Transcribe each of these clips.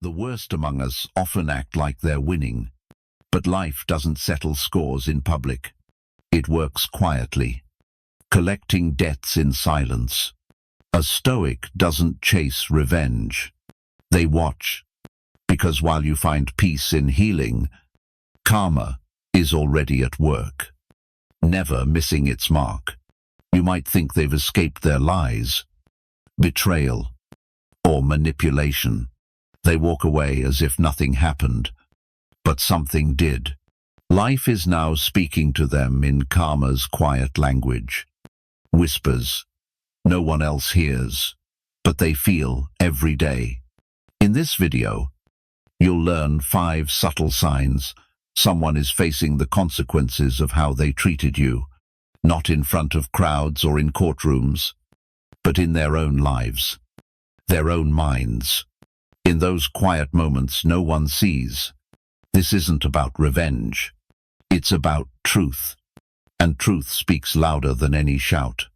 The worst among us often act like they're winning, but life doesn't settle scores in public. It works quietly, collecting debts in silence. A Stoic doesn't chase revenge. They watch, because while you find peace in healing, karma is already at work, never missing its mark. You might think they've escaped their lies, betrayal, or manipulation. They walk away as if nothing happened, but something did. Life is now speaking to them in karma's quiet language. Whispers no one else hears, but they feel every day. In this video, you'll learn 5 subtle signs someone is facing the consequences of how they treated you, not in front of crowds or in courtrooms, but in their own lives, their own minds. In those quiet moments no one sees. This isn't about revenge. It's about truth. And truth speaks louder than any shout.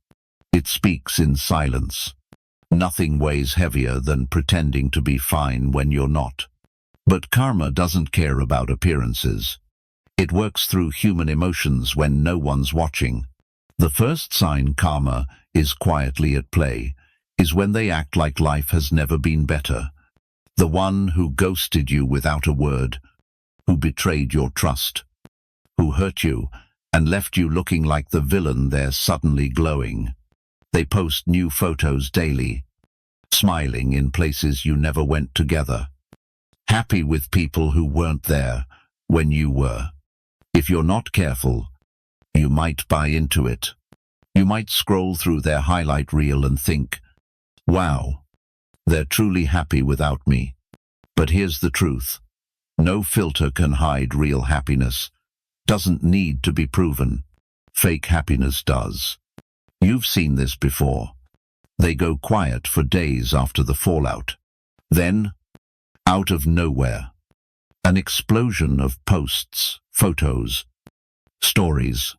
It speaks in silence. Nothing weighs heavier than pretending to be fine when you're not. But karma doesn't care about appearances. It works through human emotions when no one's watching. The first sign karma is quietly at play is when they act like life has never been better. The one who ghosted you without a word, who betrayed your trust, who hurt you and left you looking like the villain, they're suddenly glowing. They post new photos daily, smiling in places you never went together, happy with people who weren't there when you were. If you're not careful, you might buy into it. You might scroll through their highlight reel and think, wow, they're truly happy without me. But here's the truth. No filter can hide real happiness. Doesn't need to be proven. Fake happiness does. You've seen this before. They go quiet for days after the fallout. Then, out of nowhere, an explosion of posts, photos, stories,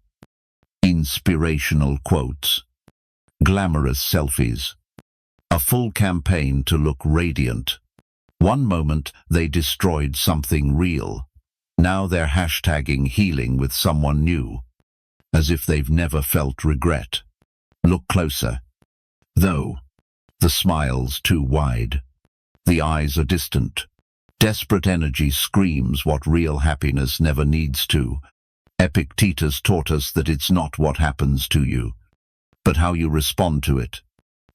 inspirational quotes, glamorous selfies, a full campaign to look radiant. One moment they destroyed something real. Now they're hashtagging healing with someone new, as if they've never felt regret. Look closer. Though, the smile's too wide. The eyes are distant. Desperate energy screams what real happiness never needs to. Epictetus taught us that it's not what happens to you, but how you respond to it.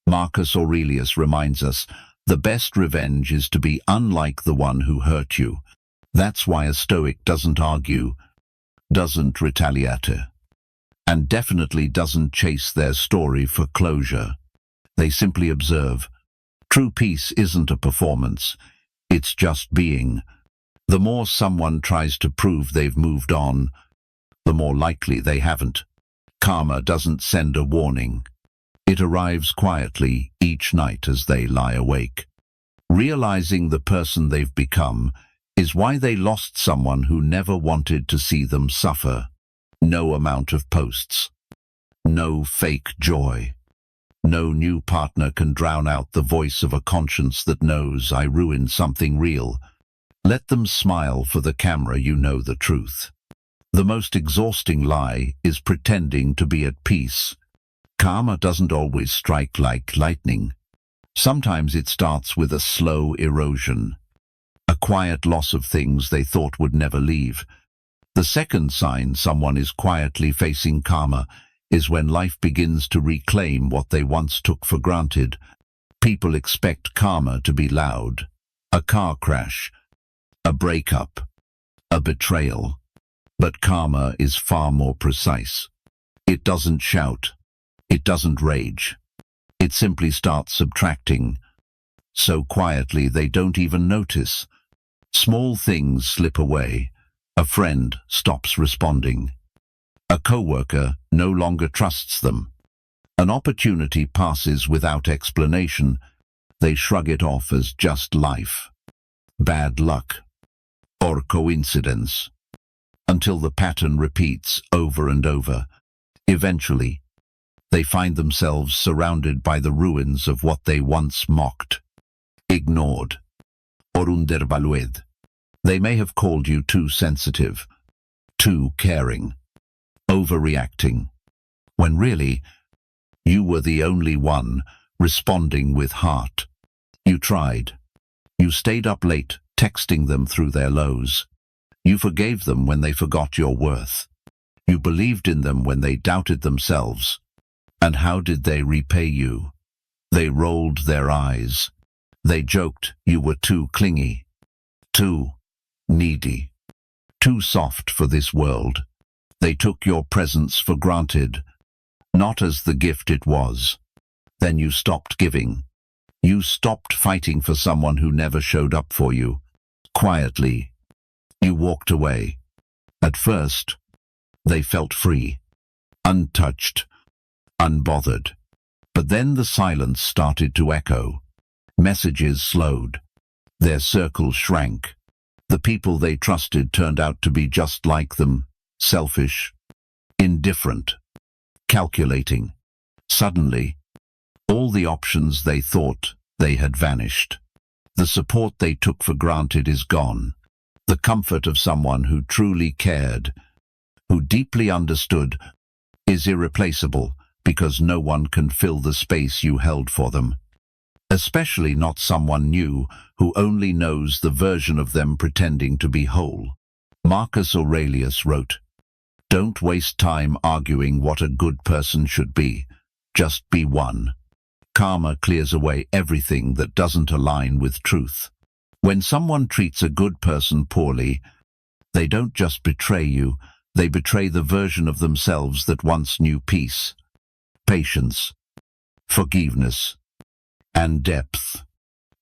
Marcus Aurelius reminds us, the best revenge is to be unlike the one who hurt you. That's why a Stoic doesn't argue, doesn't retaliate, and definitely doesn't chase their story for closure. They simply observe. True peace isn't a performance, it's just being. The more someone tries to prove they've moved on, the more likely they haven't. Karma doesn't send a warning. It arrives quietly each night as they lie awake. Realizing the person they've become is why they lost someone who never wanted to see them suffer. No amount of posts, no fake joy, no new partner can drown out the voice of a conscience that knows I ruined something real. Let them smile for the camera, you know the truth. The most exhausting lie is pretending to be at peace. Karma doesn't always strike like lightning. Sometimes it starts with a slow erosion, a quiet loss of things they thought would never leave. The second sign someone is quietly facing karma is when life begins to reclaim what they once took for granted. People expect karma to be loud. A car crash, a breakup, a betrayal. But karma is far more precise. It doesn't shout. It doesn't rage. It simply starts subtracting, so quietly they don't even notice. Small things slip away. A friend stops responding. A coworker no longer trusts them. An opportunity passes without explanation. They shrug it off as just life, bad luck, or coincidence, until the pattern repeats over and over. Eventually, they find themselves surrounded by the ruins of what they once mocked, ignored, or undervalued. They may have called you too sensitive, too caring, overreacting, when really, you were the only one responding with heart. You tried. You stayed up late, texting them through their lows. You forgave them when they forgot your worth. You believed in them when they doubted themselves. And how did they repay you? They rolled their eyes. They joked you were too clingy, too needy, too soft for this world. They took your presence for granted, not as the gift it was. Then you stopped giving. You stopped fighting for someone who never showed up for you. Quietly, you walked away. At first, they felt free, untouched, unbothered. But then the silence started to echo. Messages slowed. Their circle shrank. The people they trusted turned out to be just like them, selfish, indifferent, calculating. Suddenly, all the options they thought they had vanished. The support they took for granted is gone. The comfort of someone who truly cared, who deeply understood, is irreplaceable because no one can fill the space you held for them. Especially not someone new who only knows the version of them pretending to be whole. Marcus Aurelius wrote, "Don't waste time arguing what a good person should be. Just be one." Karma clears away everything that doesn't align with truth. When someone treats a good person poorly, they don't just betray you, they betray the version of themselves that once knew peace, patience, forgiveness, and depth.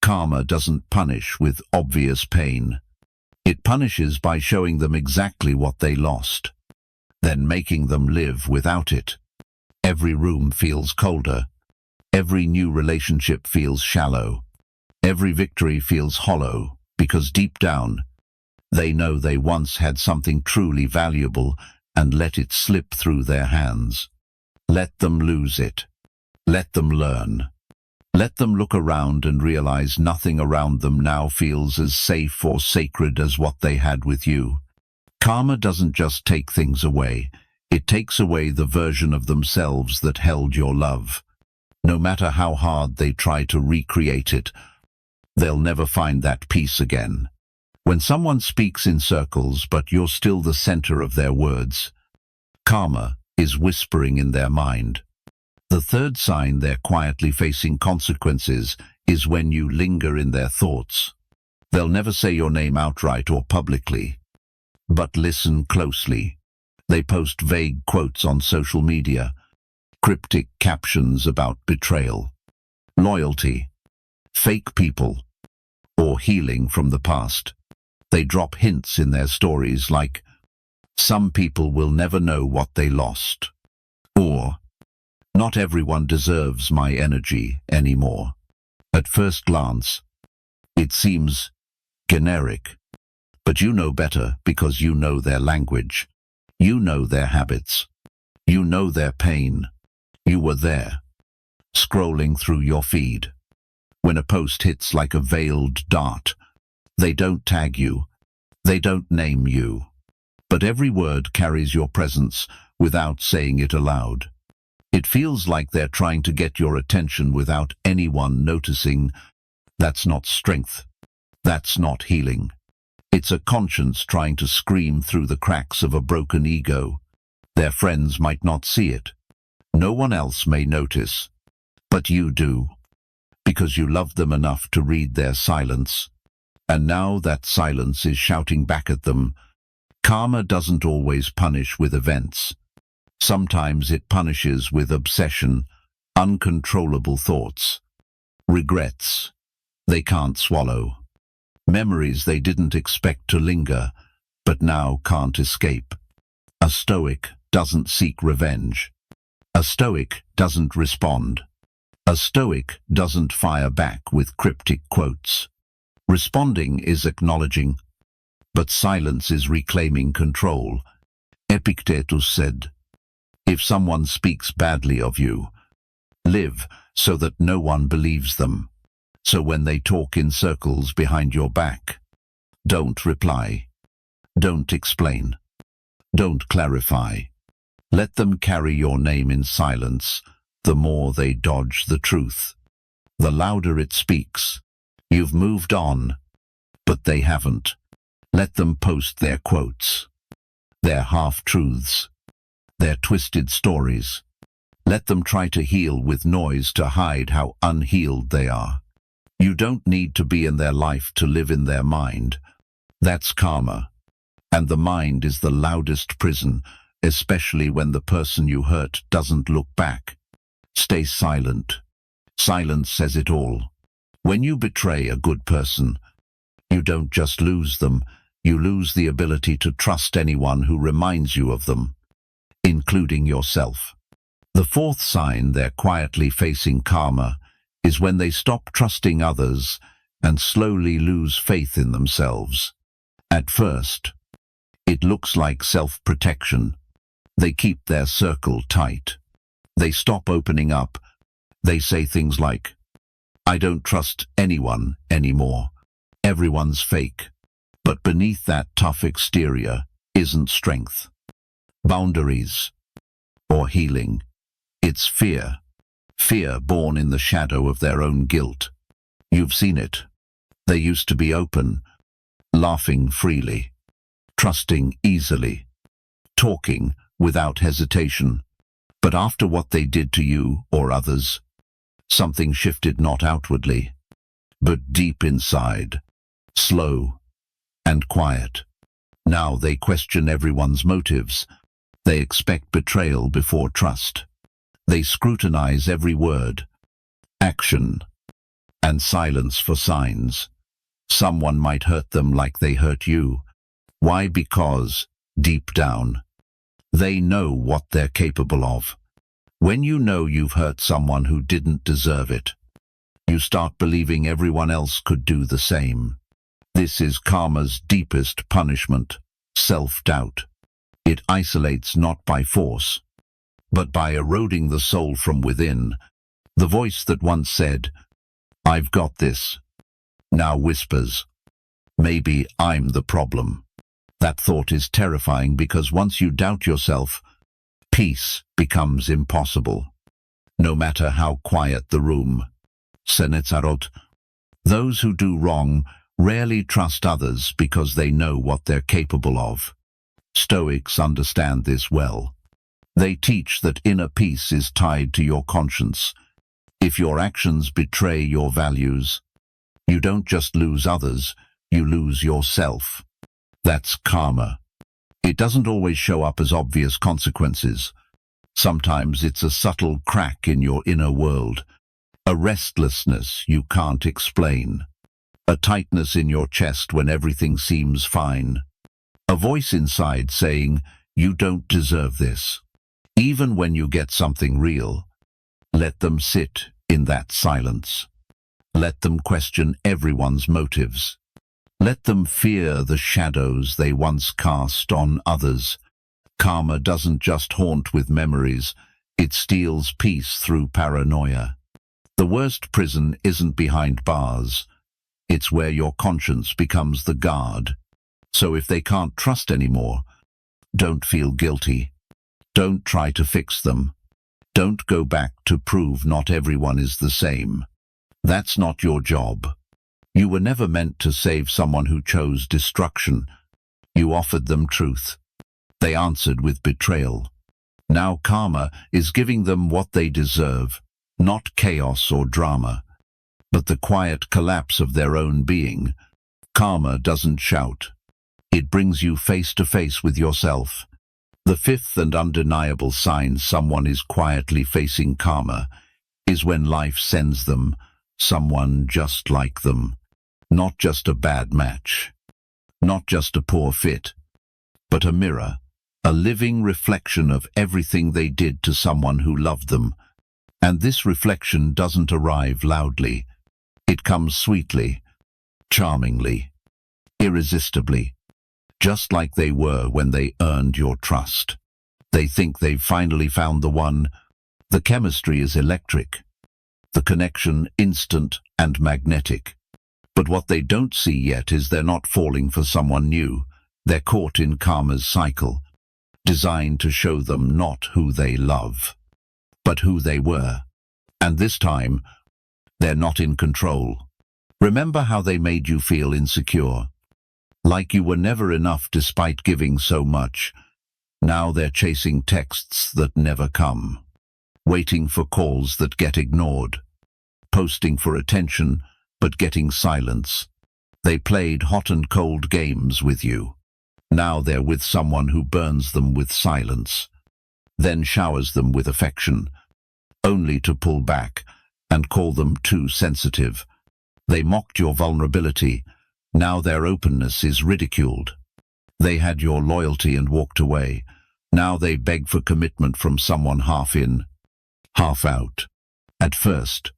Karma doesn't punish with obvious pain. It punishes by showing them exactly what they lost, then making them live without it. Every room feels colder. Every new relationship feels shallow. Every victory feels hollow, because deep down, they know they once had something truly valuable and let it slip through their hands. Let them lose it. Let them learn. Let them look around and realize nothing around them now feels as safe or sacred as what they had with you. Karma doesn't just take things away. It takes away the version of themselves that held your love. No matter how hard they try to recreate it, they'll never find that peace again. When someone speaks in circles but you're still the center of their words, karma is whispering in their mind. The third sign they're quietly facing consequences is when you linger in their thoughts. They'll never say your name outright or publicly, but listen closely. They post vague quotes on social media, cryptic captions about betrayal, loyalty, fake people, or healing from the past. They drop hints in their stories like, "Some people will never know what they lost," or "Not everyone deserves my energy anymore." At first glance, it seems generic, but you know better because you know their language. You know their habits. You know their pain. You were there, scrolling through your feed. When a post hits like a veiled dart, they don't tag you. They don't name you. But every word carries your presence without saying it aloud. It feels like they're trying to get your attention without anyone noticing. That's not strength. That's not healing. It's a conscience trying to scream through the cracks of a broken ego. Their friends might not see it. No one else may notice. But you do. Because you love them enough to read their silence. And now that silence is shouting back at them. Karma doesn't always punish with events. Sometimes it punishes with obsession, uncontrollable thoughts, regrets they can't swallow, memories they didn't expect to linger, but now can't escape. A Stoic doesn't seek revenge. A Stoic doesn't respond. A Stoic doesn't fire back with cryptic quotes. Responding is acknowledging, but silence is reclaiming control. Epictetus said, "If someone speaks badly of you, live so that no one believes them. So when they talk in circles behind your back, don't reply. Don't explain. Don't clarify. Let them carry your name in silence. The more they dodge the truth, the louder it speaks. You've moved on, but they haven't. Let them post their quotes, their half-truths, their twisted stories. Let them try to heal with noise to hide how unhealed they are. You don't need to be in their life to live in their mind. That's karma. And the mind is the loudest prison, especially when the person you hurt doesn't look back. Stay silent. Silence says it all. When you betray a good person, you don't just lose them, you lose the ability to trust anyone who reminds you of them, including yourself. The fourth sign they're quietly facing karma is when they stop trusting others and slowly lose faith in themselves. At first, it looks like self-protection. They keep their circle tight. They stop opening up. They say things like, "I don't trust anyone anymore. Everyone's fake." But beneath that tough exterior isn't strength, boundaries, or healing. It's fear. Fear born in the shadow of their own guilt. You've seen it. They used to be open, laughing freely, trusting easily, talking without hesitation. But after what they did to you or others, something shifted, not outwardly, but deep inside, slow and quiet. Now they question everyone's motives. They expect betrayal before trust. They scrutinize every word, action, and silence for signs. Someone might hurt them like they hurt you. Why? Because, deep down, they know what they're capable of. When you know you've hurt someone who didn't deserve it, you start believing everyone else could do the same. This is karma's deepest punishment, self-doubt. It isolates not by force, but by eroding the soul from within. The voice that once said, "I've got this," now whispers, "Maybe I'm the problem." That thought is terrifying because once you doubt yourself, peace becomes impossible, no matter how quiet the room. Senetzarot. Those who do wrong rarely trust others because they know what they're capable of. Stoics understand this well. They teach that inner peace is tied to your conscience. If your actions betray your values, you don't just lose others, you lose yourself. That's karma. It doesn't always show up as obvious consequences. Sometimes it's a subtle crack in your inner world, a restlessness you can't explain, a tightness in your chest when everything seems fine, a voice inside saying, "You don't deserve this." Even when you get something real, let them sit in that silence. Let them question everyone's motives. Let them fear the shadows they once cast on others. Karma doesn't just haunt with memories, it steals peace through paranoia. The worst prison isn't behind bars, it's where your conscience becomes the guard. So if they can't trust anymore, don't feel guilty. Don't try to fix them. Don't go back to prove not everyone is the same. That's not your job. You were never meant to save someone who chose destruction. You offered them truth. They answered with betrayal. Now karma is giving them what they deserve, not chaos or drama, but the quiet collapse of their own being. Karma doesn't shout. It brings you face to face with yourself. The fifth and undeniable sign someone is quietly facing karma is when life sends them someone just like them. Not just a bad match, not just a poor fit, but a mirror, a living reflection of everything they did to someone who loved them. And this reflection doesn't arrive loudly. It comes sweetly, charmingly, irresistibly, just like they were when they earned your trust. They think they've finally found the one. The chemistry is electric, the connection instant, and magnetic. But what they don't see yet is they're not falling for someone new. They're caught in karma's cycle, designed to show them not who they love, but who they were. And this time, they're not in control. Remember how they made you feel insecure, like you were never enough despite giving so much. Now they're chasing texts that never come, waiting for calls that get ignored, posting for attention but getting silence. They played hot and cold games with you. Now they're with someone who burns them with silence, then showers them with affection, only to pull back and call them too sensitive. They mocked your vulnerability. Now their openness is ridiculed. They had your loyalty and walked away. Now they beg for commitment from someone half in, half out. At first,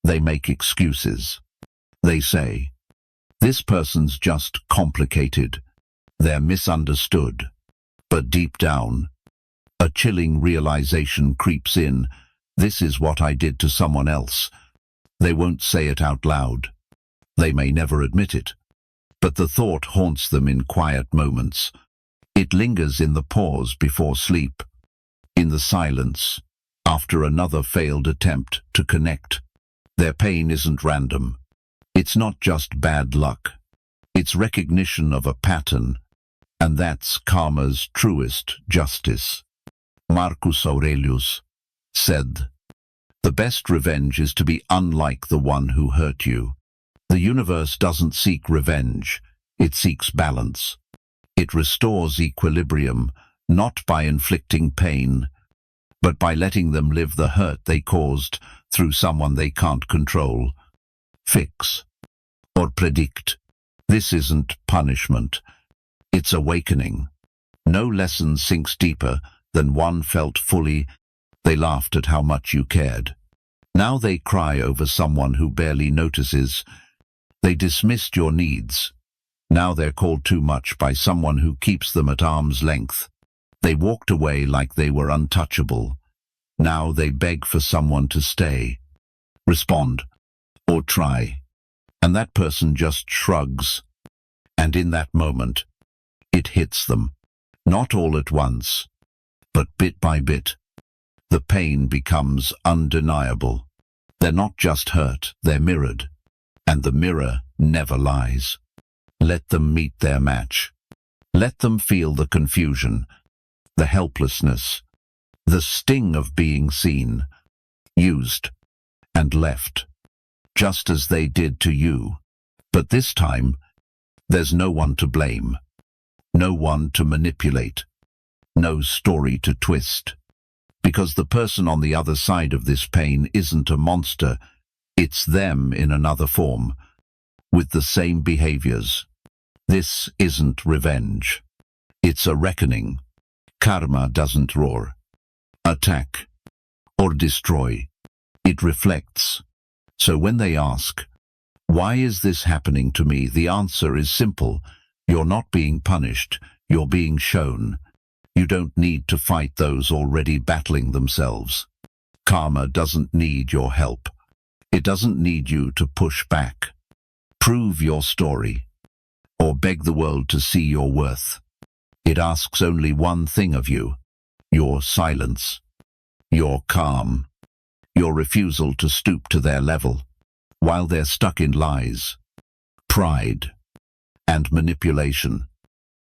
they make excuses. They say, "This person's just complicated." They're misunderstood. But deep down, a chilling realization creeps in. This is what I did to someone else. They won't say it out loud. They may never admit it. But the thought haunts them in quiet moments. It lingers in the pause before sleep, in the silence, after another failed attempt to connect. Their pain isn't random. It's not just bad luck. It's recognition of a pattern, and that's karma's truest justice. Marcus Aurelius said, "The best revenge is to be unlike the one who hurt you." The universe doesn't seek revenge, it seeks balance. It restores equilibrium, not by inflicting pain, but by letting them live the hurt they caused through someone they can't control, fix, or predict. This isn't punishment, it's awakening. No lesson sinks deeper than one felt fully. They laughed at how much you cared. Now they cry over someone who barely notices. They dismissed your needs. Now they're called too much by someone who keeps them at arm's length. They walked away like they were untouchable. Now they beg for someone to stay, respond, or try. And that person just shrugs. And in that moment, it hits them. Not all at once, but bit by bit. The pain becomes undeniable. They're not just hurt, they're mirrored. And the mirror never lies. Let them meet their match. Let them feel the confusion, the helplessness, the sting of being seen, used, and left, just as they did to you. But this time, there's no one to blame, no one to manipulate, no story to twist. Because the person on the other side of this pain isn't a monster, it's them in another form, with the same behaviors. This isn't revenge. It's a reckoning. Karma doesn't roar, attack, or destroy. It reflects. So when they ask, "Why is this happening to me?" the answer is simple. You're not being punished, you're being shown. You don't need to fight those already battling themselves. Karma doesn't need your help. It doesn't need you to push back, prove your story, or beg the world to see your worth. It asks only one thing of you: your silence, your calm, your refusal to stoop to their level, while they're stuck in lies, pride, and manipulation.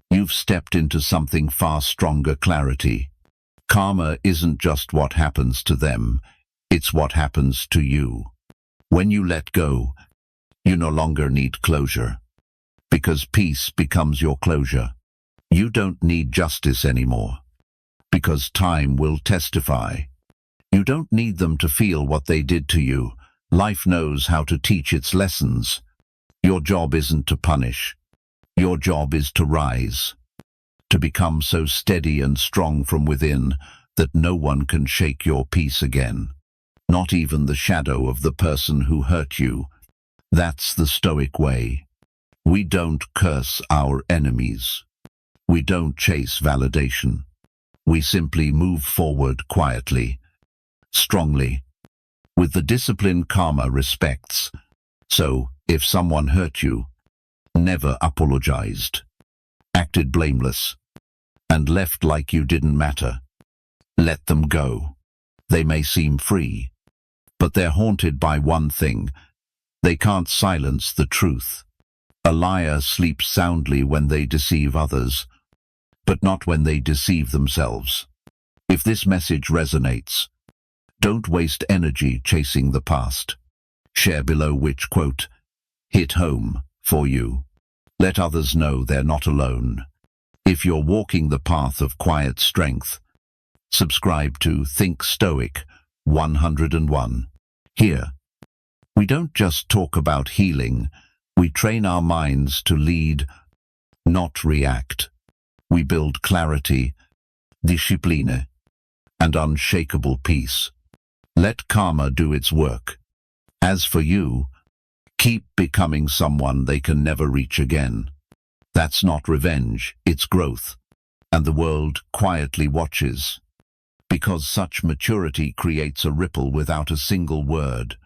You've stepped into something far stronger: clarity. Karma isn't just what happens to them, it's what happens to you. When you let go, you no longer need closure, because peace becomes your closure. You don't need justice anymore, because time will testify. You don't need them to feel what they did to you. Life knows how to teach its lessons. Your job isn't to punish. Your job is to rise, to become so steady and strong from within that no one can shake your peace again, not even the shadow of the person who hurt you. That's the Stoic way. We don't curse our enemies. We don't chase validation. We simply move forward quietly, strongly, with the discipline karma respects. So, if someone hurt you, never apologized, acted blameless, and left like you didn't matter, let them go. They may seem free, but they're haunted by one thing: they can't silence the truth. A liar sleeps soundly when they deceive others, but not when they deceive themselves. If this message resonates, don't waste energy chasing the past. Share below which quote hit home for you. Let others know they're not alone. If you're walking the path of quiet strength, subscribe to Think Stoic 101. Here, we don't just talk about healing, we train our minds to lead, not react. We build clarity, discipline, and unshakable peace. Let karma do its work. As for you, keep becoming someone they can never reach again. That's not revenge, it's growth. And the world quietly watches. Because such maturity creates a ripple without a single word.